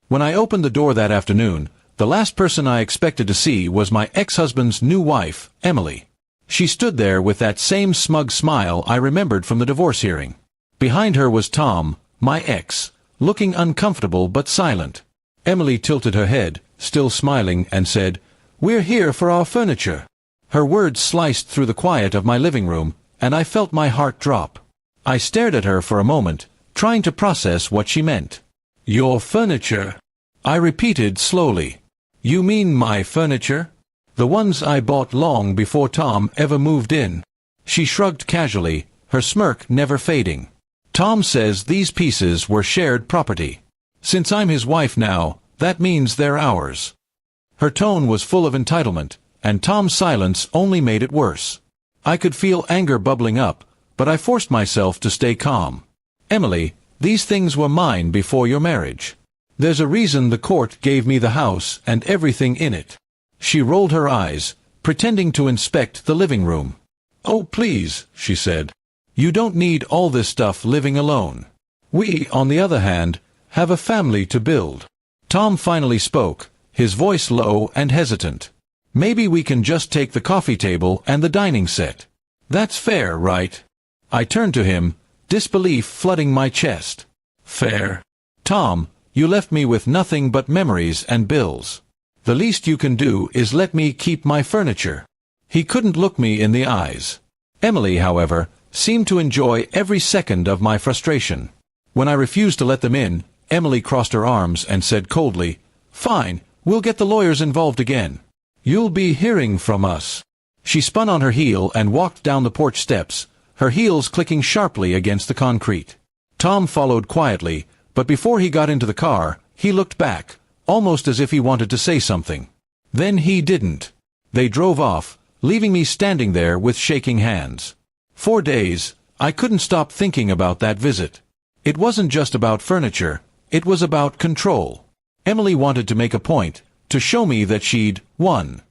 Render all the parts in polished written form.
When I opened the door that afternoon, the last person I expected to see was my ex-husband's new wife, Emily. She stood there with that same smug smile I remembered from the divorce hearing. Behind her was Tom, my ex, looking uncomfortable but silent. Emily tilted her head, still smiling, and said, "We're here for our furniture." Her words sliced through the quiet of my living room, and I felt my heart drop. I stared at her for a moment, trying to process what she meant. "Your furniture?" I repeated slowly. "You mean my furniture? The ones I bought long before Tom ever moved in?" She shrugged casually, her smirk never fading. "Tom says these pieces were shared property. Since I'm his wife now, that means they're ours." Her tone was full of entitlement, and Tom's silence only made it worse. I could feel anger bubbling up, but I forced myself to stay calm. "Emily, these things were mine before your marriage. There's a reason the court gave me the house and everything in it." She rolled her eyes, pretending to inspect the living room. "Oh, please," she said. "You don't need all this stuff living alone. We, on the other hand, have a family to build." Tom finally spoke, his voice low and hesitant. "Maybe we can just take the coffee table and the dining set. That's fair, right?" I turned to him, disbelief flooding my chest. "Fair? Tom, you left me with nothing but memories and bills. The least you can do is let me keep my furniture." He couldn't look me in the eyes. Emily, however, seemed to enjoy every second of my frustration. When I refused to let them in, Emily crossed her arms and said coldly, "Fine, we'll get the lawyers involved again. You'll be hearing from us." She spun on her heel and walked down the porch steps, her heels clicking sharply against the concrete. Tom followed quietly, but before he got into the car, he looked back, almost as if he wanted to say something. Then he didn't. They drove off, leaving me standing there with shaking hands. 4 days, I couldn't stop thinking about that visit. It wasn't just about furniture, it was about control. Emily wanted to make a point, to show me that she'd won.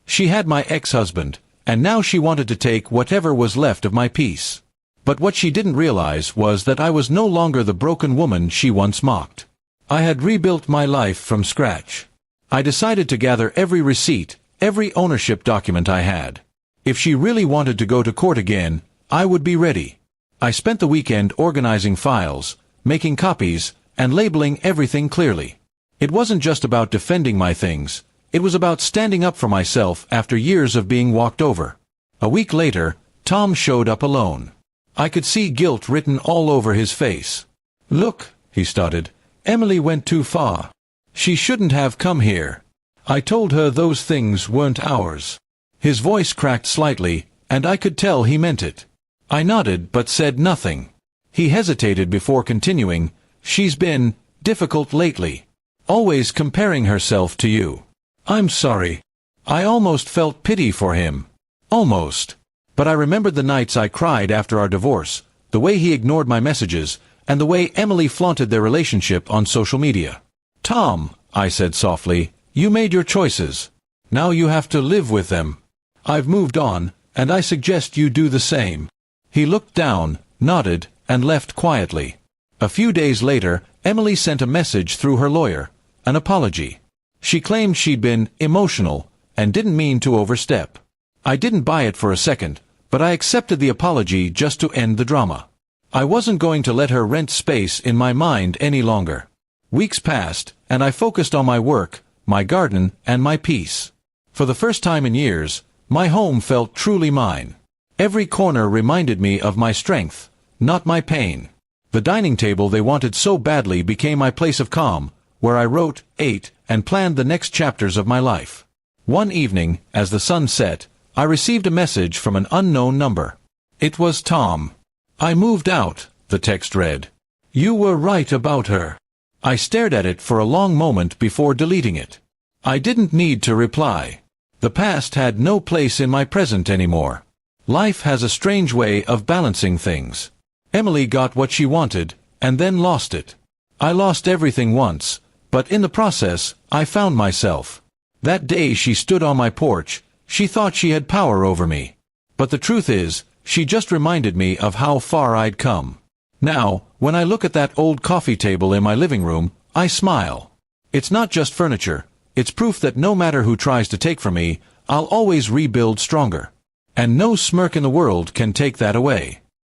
She had my ex-husband, and now she wanted to take whatever was left of my peace. But what she didn't realize was that I was no longer the broken woman she once mocked. I had rebuilt my life from scratch. I decided to gather every receipt, every ownership document I had. If she really wanted to go to court again, I would be ready. I spent the weekend organizing files, making copies, and labeling everything clearly. It wasn't just about defending my things. It was about standing up for myself after years of being walked over. A week later, Tom showed up alone. I could see guilt written all over his face. "Look," he stuttered, "Emily went too far. She shouldn't have come here. I told her those things weren't ours." His voice cracked slightly, and I could tell he meant it. I nodded but said nothing. He hesitated before continuing, "She's been difficult lately. Always comparing herself to you." "I'm sorry." I almost felt pity for him. Almost. But I remembered the nights I cried after our divorce, the way he ignored my messages, and the way Emily flaunted their relationship on social media. "Tom," I said softly, "you made your choices. Now you have to live with them. I've moved on, and I suggest you do the same." He looked down, nodded, and left quietly. A few days later, Emily sent a message through her lawyer, an apology. She claimed she'd been emotional and didn't mean to overstep. I didn't buy it for a second, but I accepted the apology just to end the drama. I wasn't going to let her rent space in my mind any longer. Weeks passed, and I focused on my work, my garden, and my peace. For the first time in years, my home felt truly mine. Every corner reminded me of my strength, not my pain. The dining table they wanted so badly became my place of calm, where I wrote, ate, and planned the next chapters of my life. One evening, as the sun set, I received a message from an unknown number. It was Tom. "I moved out," the text read. "You were right about her." I stared at it for a long moment before deleting it. I didn't need to reply. The past had no place in my present anymore. Life has a strange way of balancing things. Emily got what she wanted, and then lost it. I lost everything once, but in the process, I found myself. That day she stood on my porch, she thought she had power over me. But the truth is, she just reminded me of how far I'd come. Now, when I look at that old coffee table in my living room, I smile. It's not just furniture. It's proof that no matter who tries to take from me, I'll always rebuild stronger. And no smirk in the world can take that away.